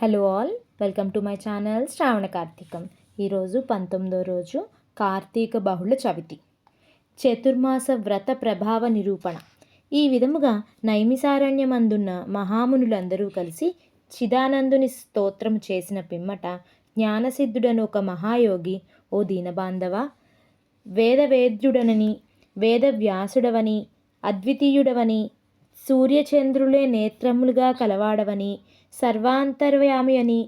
Hello all, welcome to my channel Shravana Karthikam. ఈరోజు 19వ రోజు కార్తీక బహుళ చవితి. చతుర్మాస వ్రత ప్రభావ నిరూపణ. ఈ విధముగా నైమిసారణ్యమందున్న మహామునులందరూ కలిసి చిదానందుని స్తోత్రము చేసిన పిమ్మట జ్ఞానసిద్ధుడను ఒక మహాయోగి, ఓ దీనబాంధవ, వేదవేద్యుడనని, వేదవ్యాసుడవని, అద్వితీయుడవని, సూర్యచంద్రులే నేత్రములుగా కలవాడవని, సర్వాంతర్యామి అని,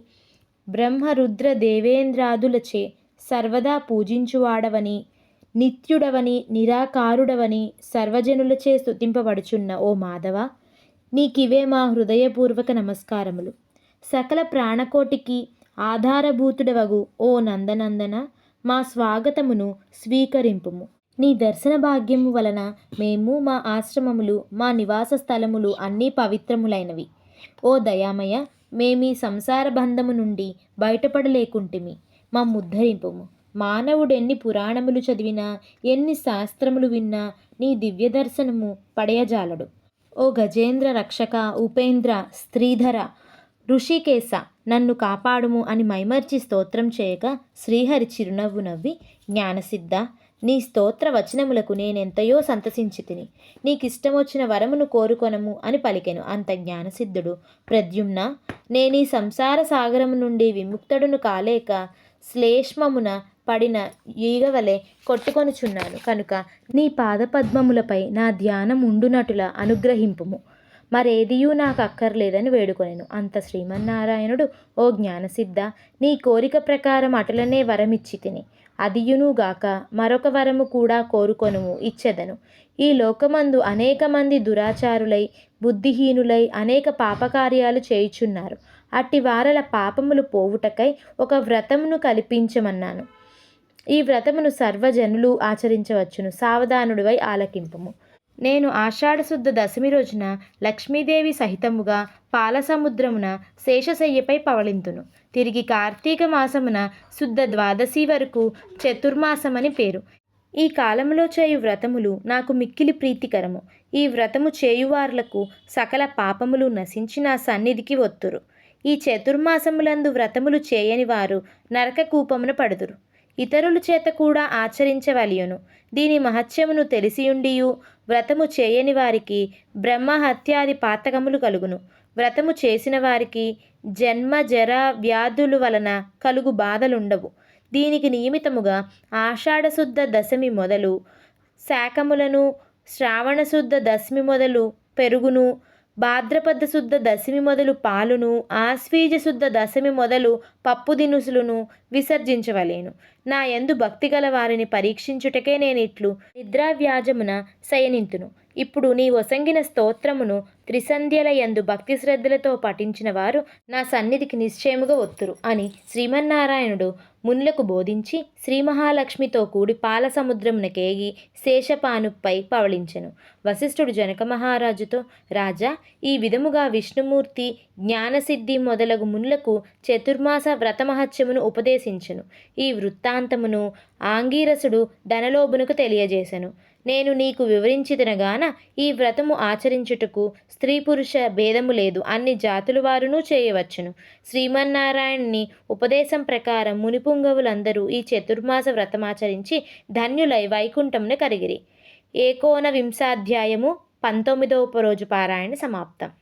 బ్రహ్మరుద్ర దేవేంద్రాదులచే సర్వదా పూజించువాడవని, నిత్యుడవని, నిరాకారుడవని సర్వజనులచే స్తుతింపబడుచున్న ఓ మాధవ, నీకివే మా హృదయపూర్వక నమస్కారములు. సకల ప్రాణకోటికి ఆధారభూతుడవగు ఓ నందనందన, మా స్వాగతమును స్వీకరింపుము. నీ దర్శన భాగ్యము వలన మేము, మా ఆశ్రమములు, మా నివాస స్థలములు అన్నీ పవిత్రములైనవి. ఓ దయామయ, మేమీ సంసార బంధము నుండి బయటపడలేకుంటిమి, మమ్ముద్ధరింపుము. మానవుడెన్ని పురాణములు చదివినా, ఎన్ని శాస్త్రములు విన్నా నీ దివ్య దర్శనము పడయజాలడు. ఓ గజేంద్ర రక్షక, ఉపేంద్ర, శ్రీధర, ఋషికేశ, నన్ను కాపాడుము అని మైమర్చి స్తోత్రం చేయగా శ్రీహరి చిరునవ్వు నవ్వి, జ్ఞానసిద్ధ, నీ స్తోత్ర వచనములకు నేనెంతయో సంతసించితిని. నీకిష్టమొచ్చిన వరమును కోరుకొనము అని పలికెను. అంత జ్ఞానసిద్ధుడు, ప్రద్యుమ్న, నేనీ సంసార సాగరము నుండి విముక్తుడును కాలేక శ్లేష్మమున పడిన ఈగవలె కొట్టుకొనుచున్నాను కనుక నీ పాదపద్మములపై నా ధ్యానం ఉండునటుల అనుగ్రహింపుము. మరేదియూ నాకు అక్కర్లేదని వేడుకొనెను. అంత శ్రీమన్నారాయణుడు, ఓ జ్ఞానసిద్ధ, నీ కోరిక ప్రకారం అటులనే వరమిచ్చితిని. అదియునుగాక మరొక వరము కూడా కోరుకొనుము, ఇచ్చెదను. ఈ లోకమందు అనేక మంది దురాచారులై, బుద్ధిహీనులై అనేక పాపకార్యాలు చేయుచున్నారు. అట్టి వారల పాపములు పోవుటకై ఒక వ్రతమును కల్పించమన్నాను. ఈ వ్రతమును సర్వజనులు ఆచరించవచ్చును. సావధానుడివై ఆలకింపుము. నేను ఆషాఢశుద్ధ దశమి రోజున లక్ష్మీదేవి సహితముగా పాలసముద్రమున శేషశయ్యపై పవళింతును. తిరిగి కార్తీక మాసమున శుద్ధ ద్వాదశి వరకు చతుర్మాసమని పేరు. ఈ కాలములో చేయు వ్రతములు నాకు మిక్కిలి ప్రీతికరము. ఈ వ్రతము చేయువార్లకు సకల పాపములు నశించి నా సన్నిధికి వత్తురు. ఈ చతుర్మాసములందు వ్రతములు చేయని వారు నరక కూపమున పడుదురు. ఇతరుల చేత కూడా ఆచరించవలయును. దీని మహత్యమును తెలిసియుండియు వ్రతము చేయని వారికి బ్రహ్మహత్యాది పాతకములు కలుగును. వ్రతము చేసిన వారికి జన్మ జర వ్యాధుల వలన కలుగు బాధలుండవు. దీనికి నియమితముగా ఆషాఢశుద్ధ దశమి మొదలు శాకములను, శ్రావణశుద్ధ దశమి మొదలు పెరుగును, భాద్రపద శుద్ధ దశమి మొదలు పాలును, ఆశ్వీజ శుద్ధ దశమి మొదలు పప్పు దినుసులను విసర్జించవలేను. నా యందు భక్తి గల వారిని పరీక్షించుటకే నేనిట్లు నిద్రావ్యాజమున శయనింతును. ఇప్పుడు నీ ఒసంగిన స్తోత్రమును త్రిసంధ్యల యందు భక్తి శ్రద్ధలతో పఠించిన వారు నా సన్నిధికి నిశ్చయముగా ఒత్తురు అని శ్రీమన్నారాయణుడు మునులకు బోధించి శ్రీ మహాలక్ష్మితో కూడి పాల సముద్రమునకేగి శేషపానుపై పవళించెను. వశిష్ఠుడు జనక మహారాజుతో, రాజా, ఈ విధముగా విష్ణుమూర్తి జ్ఞానసిద్ధి మొదలగు మునులకు చతుర్మాస వ్రతమహత్యమును ఉపదేశించెను. ఈ వృత్తాంతమును ఆంగీరసుడు ధనలోభునకు తెలియజేసెను. నేను నీకు వివరించితినగాన ఈ వ్రతము ఆచరించుటకు స్త్రీ పురుష భేదము లేదు, అన్ని జాతుల వారును చేయవచ్చును. శ్రీమన్నారాయణుని ఉపదేశం ప్రకారం మునిపుంగవులందరూ ఈ చతుర్మాస వ్రతమాచరించి ధన్యులై వైకుంఠమున కరిగిరి. 19వ రోజు పారాయణ సమాప్తం.